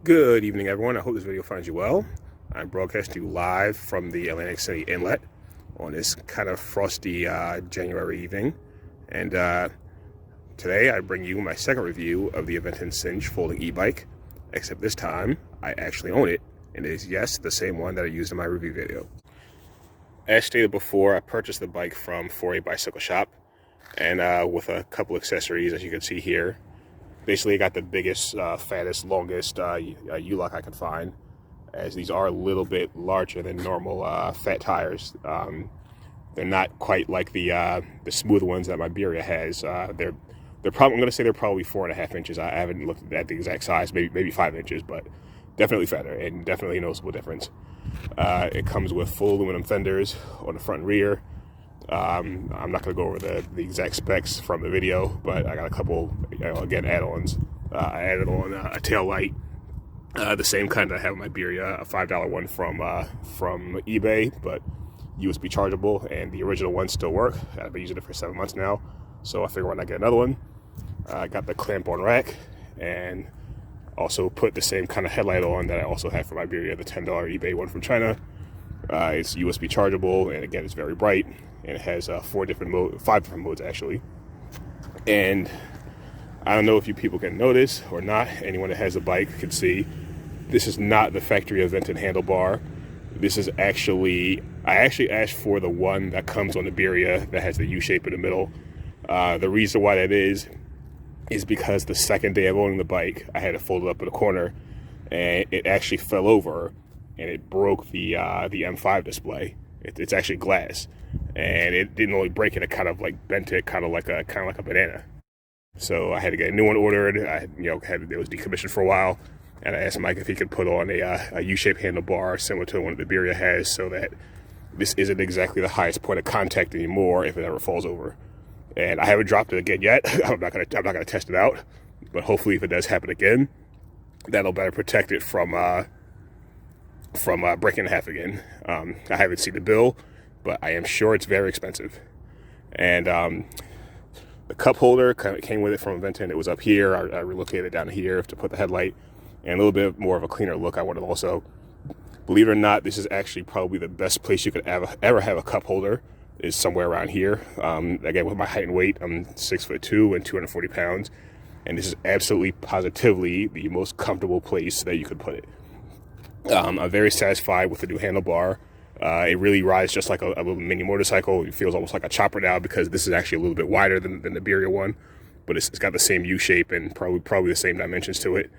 Good evening, everyone. I hope this video finds you well. I'm broadcasting you live from the Atlantic City Inlet on this kind of frosty January evening. And today I bring you my second review of the Aventon Sinch folding e-bike, except this time I actually own it, and it is, yes, the same one that I used in my review video. As stated before, I purchased the bike from AAAA Bicycle Shop, and with a couple accessories, as you can see here. Basically, I got the biggest, fattest, longest U-lock I could find, as these are a little bit larger than normal fat tires. They're not quite like the smooth ones that my Beria has. They're probably, I'm going to say they're probably 4.5 inches. I haven't looked at the exact size, maybe 5 inches, but definitely fatter and definitely a noticeable difference. It comes with full aluminum fenders on the front and rear. I'm not going to go over the exact specs from the video, but I got a couple, again, add-ons. I added on a tail light, the same kind that I have in my Beria, a $5 one from eBay, but USB chargeable, and the original ones still work. I've been using it for 7 months now, so I figure why not get another one. I got the clamp-on rack, and also put the same kind of headlight on that I also have for my Beria, the $10 eBay one from China. It's USB chargeable, and again, it's very bright, and it has 5 different modes actually. And I don't know if you people can notice or not. Anyone that has a bike can see this is not the factory Aventon handlebar. This is actually, I actually asked for the one that comes on the Beria that has the U shape in the middle. The reason why that is because the second day of owning the bike, I had it folded up in a corner, and it actually fell over, and it broke the M5 display. It's actually glass, and it didn't only break it; it kind of like bent it, kind of like a banana. So I had to get a new one ordered. It was decommissioned for a while, and I asked Mike if he could put on a U-shaped handlebar similar to the one that the Beria has, so that this isn't exactly the highest point of contact anymore if it ever falls over. And I haven't dropped it again yet. I'm not gonna test it out, but hopefully, if it does happen again, that'll better protect it from breaking in half again. I haven't seen the bill, but I am sure it's very expensive. And the cup holder came with it from Aventon. It was up here. I relocated it down here to put the headlight, and a little bit more of a cleaner look I wanted also. Believe it or not, this is actually probably the best place you could ever have a cup holder, is somewhere around here. Again, with my height and weight, I'm 6'2" and 240 pounds, and this is absolutely positively the most comfortable place that you could put it. I'm very satisfied with the new handlebar. It really rides just like a little mini motorcycle. It feels almost like a chopper now, because this is actually a little bit wider than the Beria one, but it's got the same U shape and probably the same dimensions to it.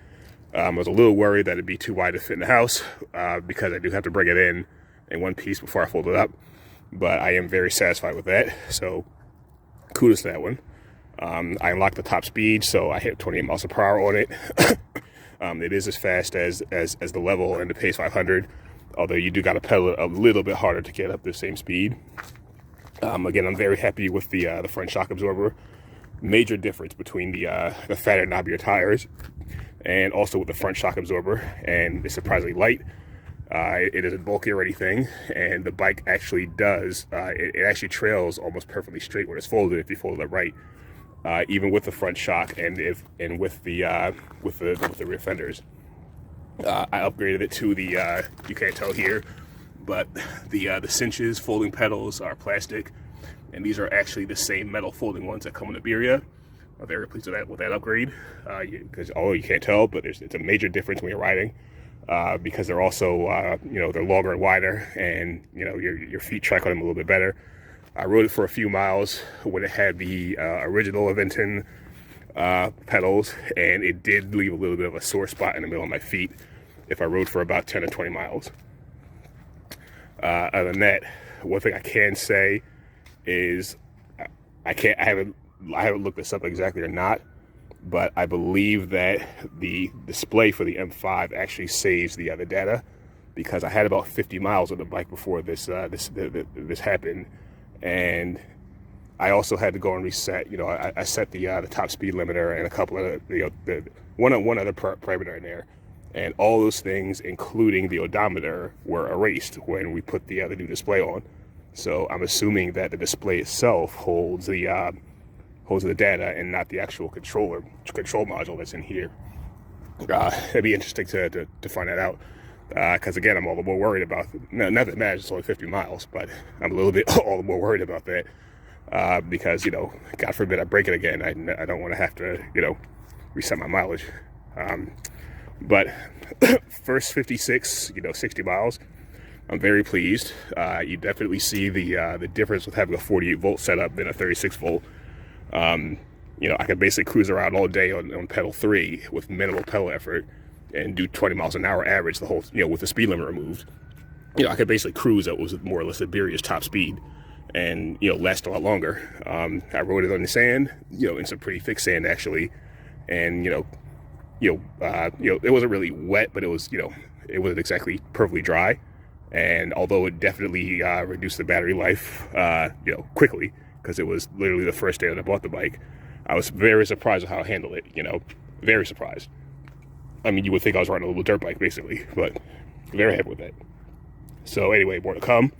I was a little worried that it'd be too wide to fit in the house, because I do have to bring it in one piece before I fold it up, but I am very satisfied with that, so kudos to that one. I unlocked the top speed, so I hit 28 miles per hour on it. It is as fast as the level and the Pace 500, although you do got to pedal it a little bit harder to get up the same speed. Again, I'm very happy with the front shock absorber. Major difference between the fatter, knobbier tires, and also with the front shock absorber, and it's surprisingly light. It isn't bulky or anything, and the bike actually does. It actually trails almost perfectly straight when it's folded if you fold it right. Even with the front shock and with the rear fenders. I upgraded it to the you can't tell here, but the cinches folding pedals are plastic, and these are actually the same metal folding ones that come in the Beria. I'm very pleased with that upgrade, because although you can't tell, but it's a major difference when you're riding, because they're also they're longer and wider, and your feet track on them a little bit better. I rode it for a few miles when it had the original Aventon pedals, and it did leave a little bit of a sore spot in the middle of my feet if I rode for about 10 or 20 miles. Other than that, one thing I can say is I haven't looked this up exactly or not, but I believe that the display for the M5 actually saves the other data, because I had about 50 miles on the bike before this happened. And I also had to go and reset. I set the top speed limiter and a couple of one other parameter in there, and all those things, including the odometer, were erased when we put the new display on. So I'm assuming that the display itself holds the data and not the actual control module that's in here. It'd be interesting to find that out. Because again, I'm all the more worried about, not that it matters, it's only 50 miles, but I'm a little bit all the more worried about that. Because, you know, God forbid I break it again. I don't want to have to, you know, reset my mileage. But first 56, you know, 60 miles, I'm very pleased. You definitely see the difference with having a 48 volt setup than a 36 volt. You know, I can basically cruise around all day on pedal 3 with minimal pedal effort and do 20 miles an hour average the whole, you know, with the speed limit removed. You know, I could basically cruise at what was more or less Iberia's top speed and, you know, last a lot longer. I rode it on the sand, you know, in some pretty thick sand actually. And, you know, it wasn't really wet, but it was, you know, it wasn't exactly perfectly dry. And although it definitely reduced the battery life, you know, quickly, because it was literally the first day that I bought the bike, I was very surprised at how I handled it, you know, very surprised. I mean, you would think I was riding a little dirt bike, basically, but very happy with that. So anyway, more to come.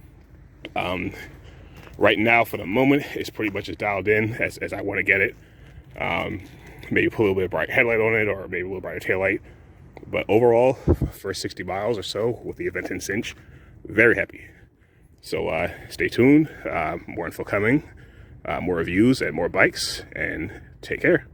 Right now, for the moment, it's pretty much as dialed in as I want to get it. Maybe put a little bit of bright headlight on it, or maybe a little brighter taillight. But overall, first 60 miles or so with the Aventon Sinch, very happy. So stay tuned, more info coming, more reviews and more bikes, and take care.